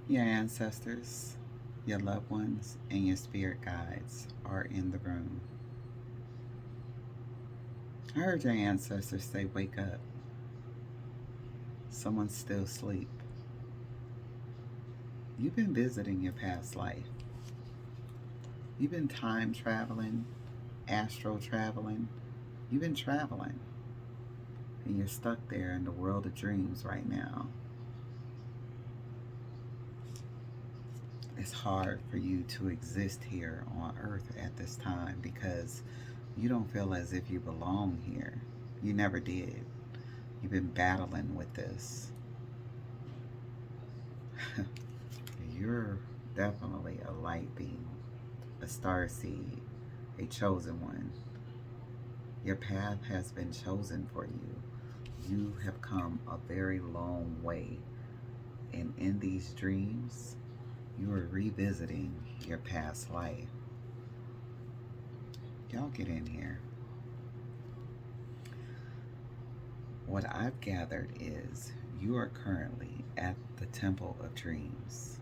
Your ancestors, your loved ones, and your spirit guides are in the room. I heard your ancestors say, "Wake up. Someone's still asleep." You've been visiting your past life. You've been time traveling, astral traveling. You've been traveling. And you're stuck there in the world of dreams right now. It's hard for you to exist here on earth at this time because you don't feel as if you belong here. You never did. You've been battling with this. You're definitely a light being, a star seed, a chosen one. Your path has been chosen for you. You have come a very long way. And in these dreams, you are revisiting your past life. Y'all get in here. What I've gathered is you are currently at the Temple of Dreams.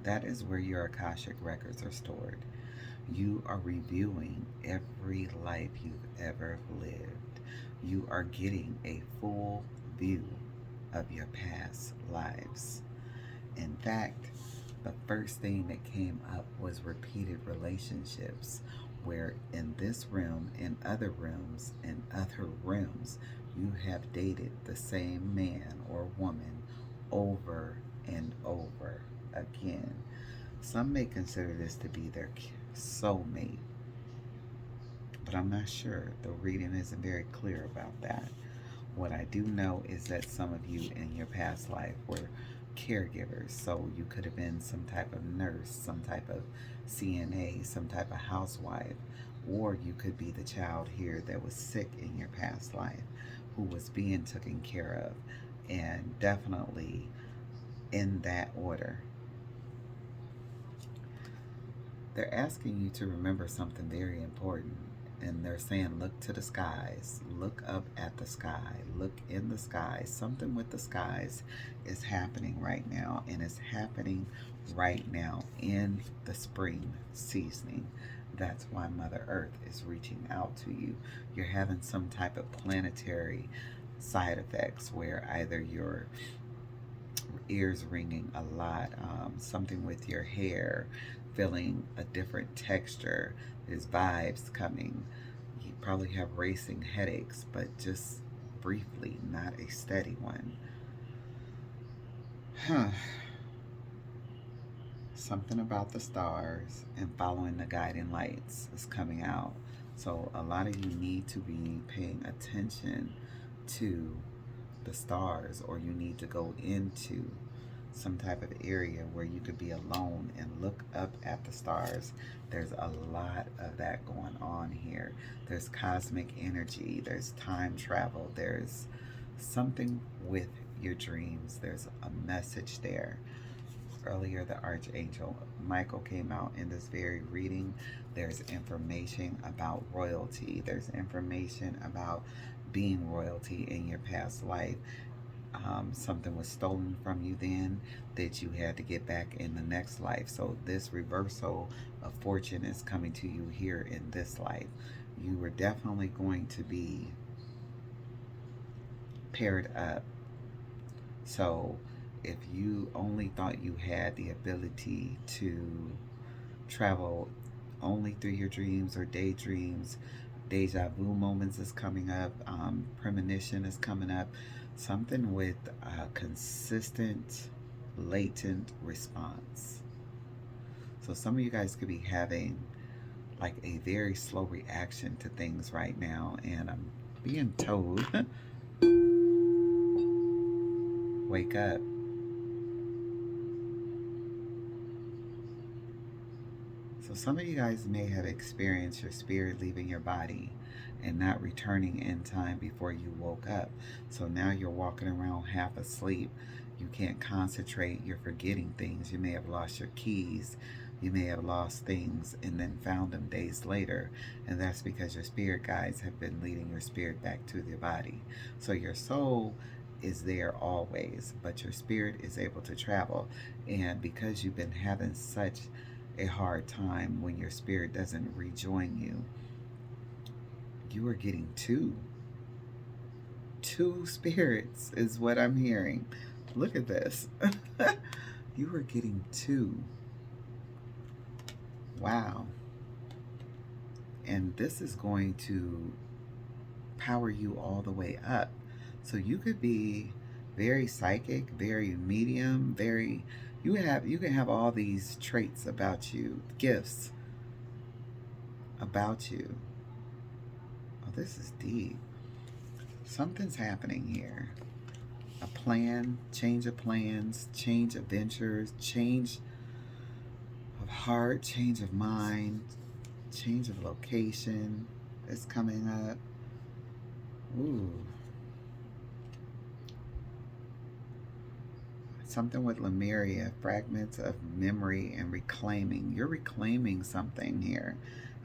That is where your Akashic records are stored. You are reviewing every life you've ever lived. You are getting a full view of your past lives. In fact, the first thing that came up was repeated relationships, where in this room, in other rooms, in other rooms, you have dated the same man or woman over and over again. Some may consider this to be their soulmate, but I'm not sure. The reading isn't very clear about that. What I do know is that some of you in your past life were caregivers. So you could have been some type of nurse, some type of CNA, some type of housewife, or you could be the child here that was sick in your past life who was being taken care of. And definitely in that order. They're asking you to remember something very important. And they're saying, look to the skies, look up at the sky, look in the sky. Something with the skies is happening right now, and it's happening right now in the spring seasoning. That's why Mother Earth is reaching out to you. You're having some type of planetary side effects where either your ears ringing a lot, something with your hair, feeling a different texture, there's vibes coming. You probably have racing headaches, but just briefly, not a steady one. Huh. Something about the stars and following the guiding lights is coming out. So a lot of you need to be paying attention to the stars, or you need to go into some type of area where you could be alone and look up at the stars. There's a lot of that going on here. There's cosmic energy, there's time travel, there's something with your dreams, there's a message there. Earlier, the Archangel Michael came out in this very reading. There's information about royalty, there's information about being royalty in your past life. Something was stolen from you then that you had to get back in the next life. So this reversal of fortune is coming to you here in this life. You were definitely going to be paired up. So if you only thought you had the ability to travel only through your dreams or daydreams, deja vu moments is coming up, premonition is coming up, something with a consistent, latent response. So some of you guys could be having like a very slow reaction to things right now, and I'm being told, wake up. So some of you guys may have experienced your spirit leaving your body and not returning in time before you woke up. So now you're walking around half asleep. You can't concentrate. You're forgetting things. You may have lost your keys. You may have lost things and then found them days later. And that's because your spirit guides have been leading your spirit back to the body. So your soul is there always, but your spirit is able to travel. And because you've been having such a hard time when your spirit doesn't rejoin you, you are getting two spirits is what I'm hearing. Look at this. You are getting two. Wow. And this is going to power you all the way up. So you could be very psychic, very medium, very you can have all these traits about you, gifts about you. Oh, this is deep. Something's happening here. A plan, change of plans, change of ventures, change of heart, change of mind, change of location is coming up. Ooh. Something with Lemuria, fragments of memory and reclaiming. You're reclaiming something here.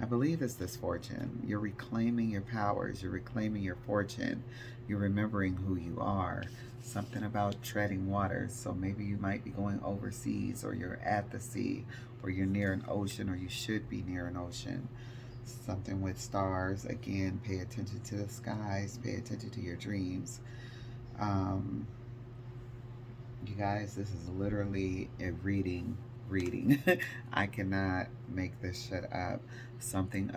I believe it's this fortune. You're reclaiming your powers. You're reclaiming your fortune. You're remembering who you are. Something about treading waters. So maybe you might be going overseas, or you're at the sea, or you're near an ocean, or you should be near an ocean. Something with stars. Again, pay attention to the skies. Pay attention to your dreams. You guys, this is literally a reading. I cannot make this shut up. Something